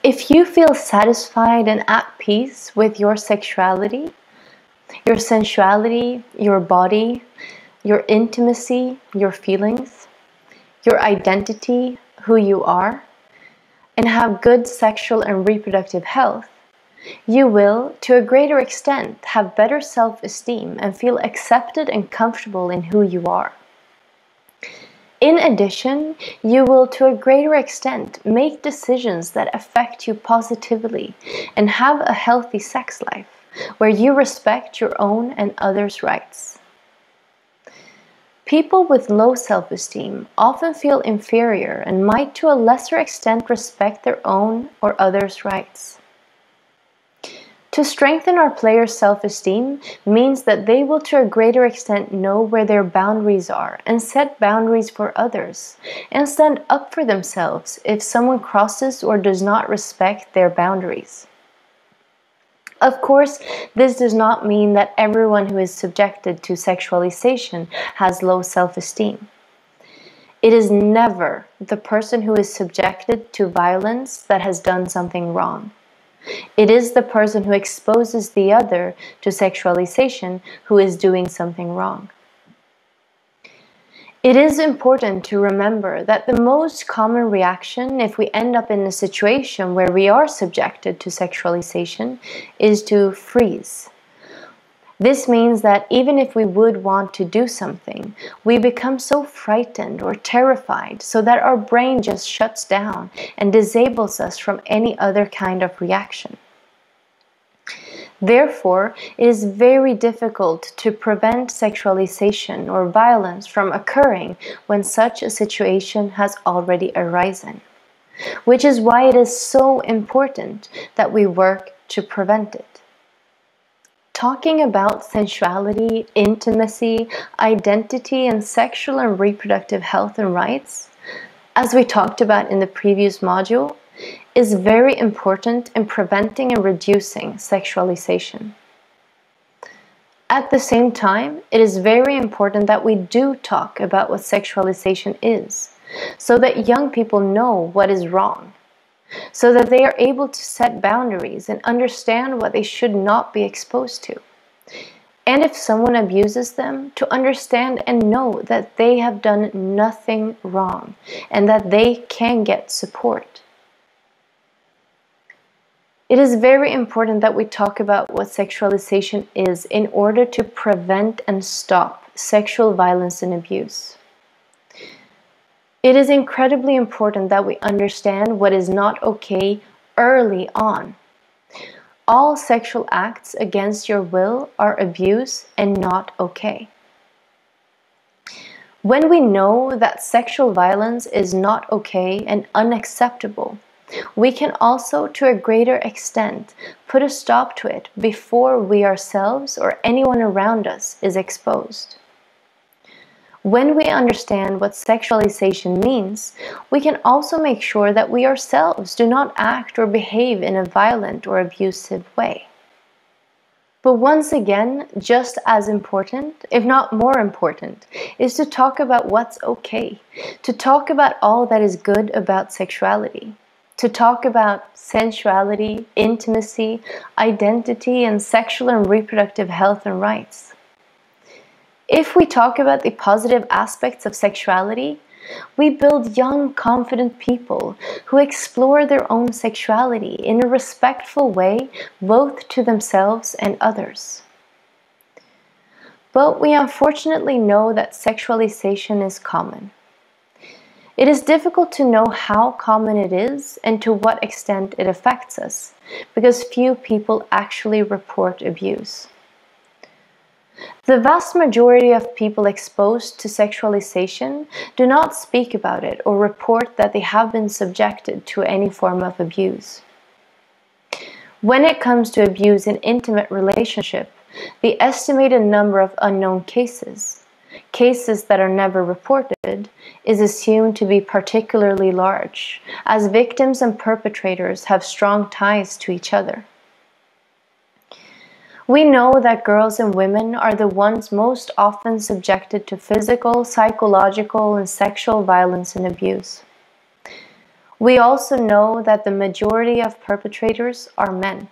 If you feel satisfied and at peace with your sexuality, your sensuality, your body, your intimacy, your feelings, your identity, who you are, and have good sexual and reproductive health, you will, to a greater extent, have better self-esteem and feel accepted and comfortable in who you are. In addition, you will, to a greater extent, make decisions that affect you positively and have a healthy sex life, where you respect your own and others' rights. People with low self-esteem often feel inferior and might to a lesser extent respect their own or others' rights. To strengthen our players' self-esteem means that they will to a greater extent know where their boundaries are and set boundaries for others and stand up for themselves if someone crosses or does not respect their boundaries. Of course, this does not mean that everyone who is subjected to sexualization has low self-esteem. It is never the person who is subjected to violence that has done something wrong. It is the person who exposes the other to sexualization who is doing something wrong. It is important to remember that the most common reaction if we end up in a situation where we are subjected to sexualization is to freeze. This means that even if we would want to do something, we become so frightened or terrified so that our brain just shuts down and disables us from any other kind of reaction. Therefore, it is very difficult to prevent sexualization or violence from occurring when such a situation has already arisen, which is why it is so important that we work to prevent it. Talking about sensuality, intimacy, identity, and sexual and reproductive health and rights, as we talked about in the previous module, is very important in preventing and reducing sexualization. At the same time, it is very important that we do talk about what sexualization is, so that young people know what is wrong, so that they are able to set boundaries and understand what they should not be exposed to. And if someone abuses them, to understand and know that they have done nothing wrong and that they can get support. It is very important that we talk about what sexualization is in order to prevent and stop sexual violence and abuse. It is incredibly important that we understand what is not okay early on. All sexual acts against your will are abuse and not okay. When we know that sexual violence is not okay and unacceptable, we can also, to a greater extent, put a stop to it before we ourselves or anyone around us is exposed. When we understand what sexualization means, we can also make sure that we ourselves do not act or behave in a violent or abusive way. But once again, just as important, if not more important, is to talk about what's okay, to talk about all that is good about sexuality, to talk about sensuality, intimacy, identity, and sexual and reproductive health and rights. If we talk about the positive aspects of sexuality, we build young, confident people who explore their own sexuality in a respectful way, both to themselves and others. But we unfortunately know that sexualization is common. It is difficult to know how common it is and to what extent it affects us, because few people actually report abuse. The vast majority of people exposed to sexualization do not speak about it or report that they have been subjected to any form of abuse. When it comes to abuse in intimate relationship, the estimated number of unknown cases that are never reported, is assumed to be particularly large, as victims and perpetrators have strong ties to each other. We know that girls and women are the ones most often subjected to physical, psychological, and sexual violence and abuse. We also know that the majority of perpetrators are men.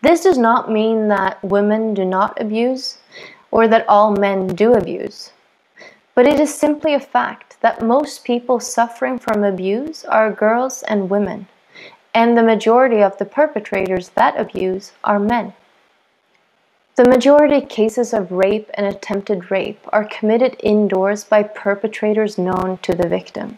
This does not mean that women do not abuse or that all men do abuse, but it is simply a fact that most people suffering from abuse are girls and women, and the majority of the perpetrators that abuse are men. The majority of cases of rape and attempted rape are committed indoors by perpetrators known to the victim.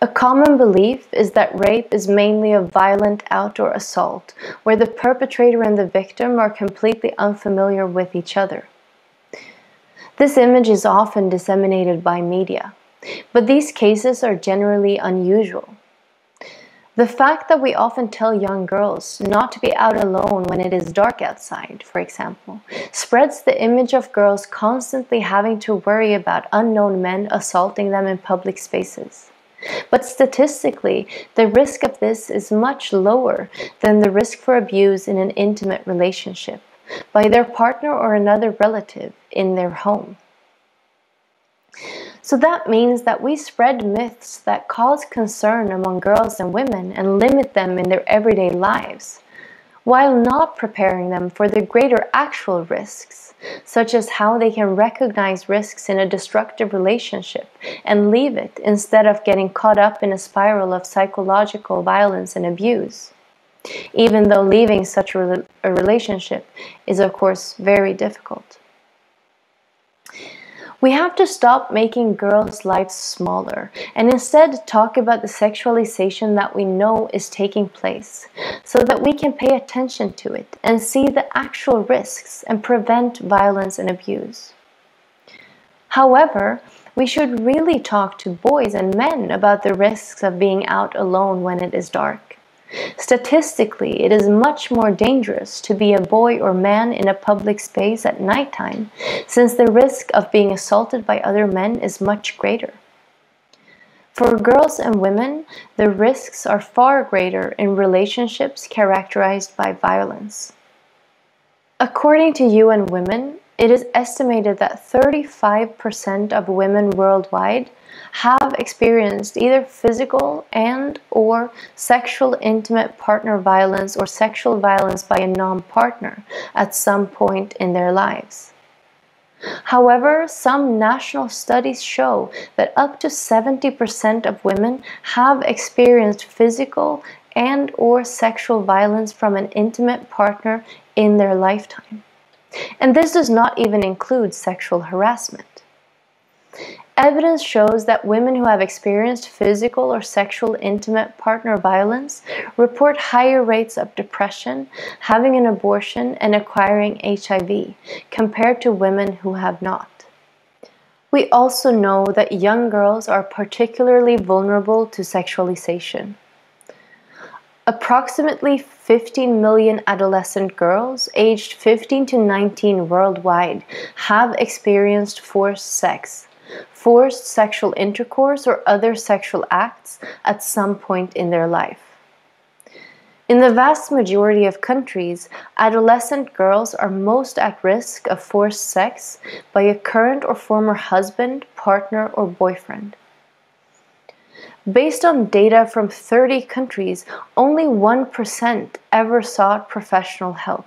A common belief is that rape is mainly a violent outdoor assault, where the perpetrator and the victim are completely unfamiliar with each other. This image is often disseminated by media, but these cases are generally unusual. The fact that we often tell young girls not to be out alone when it is dark outside, for example, spreads the image of girls constantly having to worry about unknown men assaulting them in public spaces. But statistically, the risk of this is much lower than the risk for abuse in an intimate relationship by their partner or another relative in their home. So that means that we spread myths that cause concern among girls and women and limit them in their everyday lives, while not preparing them for the greater actual risks, such as how they can recognize risks in a destructive relationship and leave it instead of getting caught up in a spiral of psychological violence and abuse, even though leaving such a relationship is, of course, very difficult. We have to stop making girls' lives smaller and instead talk about the sexualization that we know is taking place so that we can pay attention to it and see the actual risks and prevent violence and abuse. However, we should really talk to boys and men about the risks of being out alone when it is dark. Statistically, it is much more dangerous to be a boy or man in a public space at nighttime, since the risk of being assaulted by other men is much greater. For girls and women, the risks are far greater in relationships characterized by violence. According to UN Women, it is estimated that 35% of women worldwide have experienced either physical and/or sexual intimate partner violence or sexual violence by a non-partner at some point in their lives. However, some national studies show that up to 70% of women have experienced physical and/or sexual violence from an intimate partner in their lifetime. And this does not even include sexual harassment. Evidence shows that women who have experienced physical or sexual intimate partner violence report higher rates of depression, having an abortion, and acquiring HIV compared to women who have not. We also know that young girls are particularly vulnerable to sexualization. Approximately 15 million adolescent girls aged 15 to 19 worldwide have experienced forced sex, forced sexual intercourse, or other sexual acts at some point in their life. In the vast majority of countries, adolescent girls are most at risk of forced sex by a current or former husband, partner, or boyfriend. Based on data from 30 countries, only 1% ever sought professional help.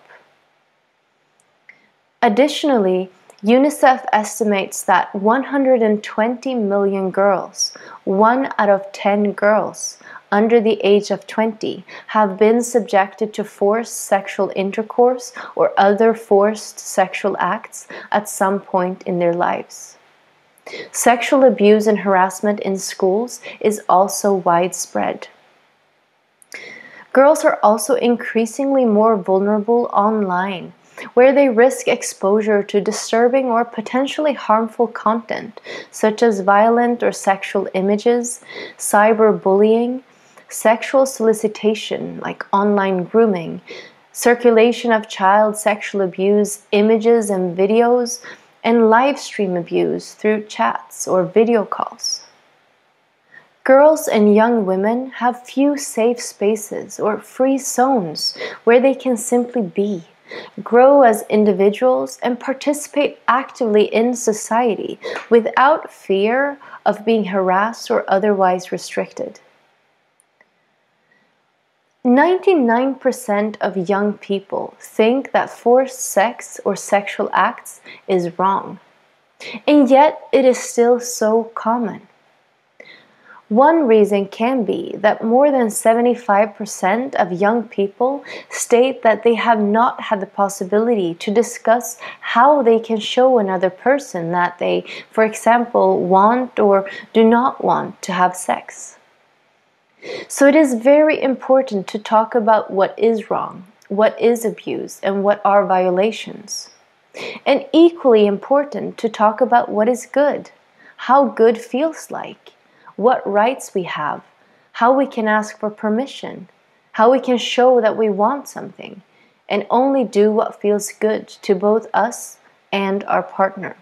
Additionally, UNICEF estimates that 120 million girls, 1 out of 10 girls under the age of 20, have been subjected to forced sexual intercourse or other forced sexual acts at some point in their lives. Sexual abuse and harassment in schools is also widespread. Girls are also increasingly more vulnerable online, where they risk exposure to disturbing or potentially harmful content, such as violent or sexual images, cyberbullying, sexual solicitation like online grooming, circulation of child sexual abuse images and videos, and live stream abuse through chats or video calls. Girls and young women have few safe spaces or free zones where they can simply be, grow as individuals, and participate actively in society without fear of being harassed or otherwise restricted. 99% of young people think that forced sex or sexual acts is wrong, and yet it is still so common. One reason can be that more than 75% of young people state that they have not had the possibility to discuss how they can show another person that they, for example, want or do not want to have sex. So it is very important to talk about what is wrong, what is abuse, and what are violations. And equally important to talk about what is good, how good feels like, what rights we have, how we can ask for permission, how we can show that we want something, and only do what feels good to both us and our partner.